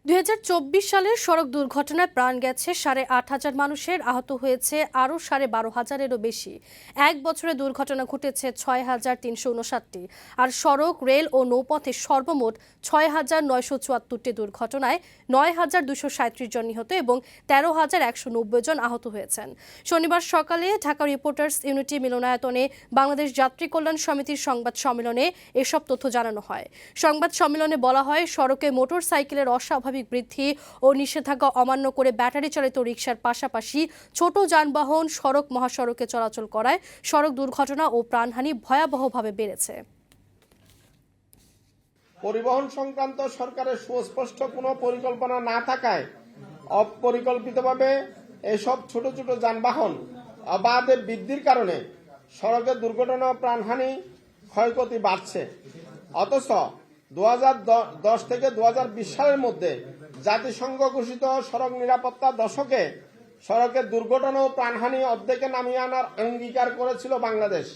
2024 সালের সড়ক দুর্ঘটনায় প্রাণ গেছে 8,500 মানুষের, আহত হয়েছে আরও 12,500-এরও বেশি। এক বছরে দুর্ঘটনা ঘটেছে 6,359টি। আর সড়ক, রেল ও নৌপথে সর্বমোট 6,974টি দুর্ঘটনায় 9,237 জন নিহত এবং 13,190 জন আহত হয়েছেন। শনিবার সকালে ঢাকা রিপোর্টার্স ইউনিটি মিলনায়তনে বাংলাদেশ যাত্রী কল্যাণ সমিতির সংবাদ সম্মেলনে এসব তথ্য জানানো হয়। সংবাদ সম্মেলনে বলা হয়, সড়কে মোটর সাইকেলের অস্বাভাবিক বৃদ্ধি ও নিষেধাজ্ঞা অমান্য করে ব্যাটারি চালিত রিকশার পাশাপাশি ছোট যানবাহন সড়ক মহাসড়কে চলাচল করায় সড়ক দুর্ঘটনা ও প্রাণহানি ভয়াবহভাবে বেড়েছে। পরিবহন সংক্রান্ত সরকারের সুস্পষ্ট কোনো পরিকল্পনা না থাকায় অপরিকল্পিতভাবে এসব ছোট ছোট যানবাহন অবাধে বৃদ্ধির কারণে সড়কের দুর্ঘটনা ও প্রাণহানি ক্ষয়ক্ষতি বাড়ছে। অথচ 2010 থেকে 2020 সালের মধ্যে জাতিসংঘ ঘোষিত সড়ক নিরাপত্তা দশকে সড়কের দুর্ঘটনা ও প্রাণহানি অর্ধেকে নামিয়ে আনার অঙ্গীকার করেছিল বাংলাদেশ।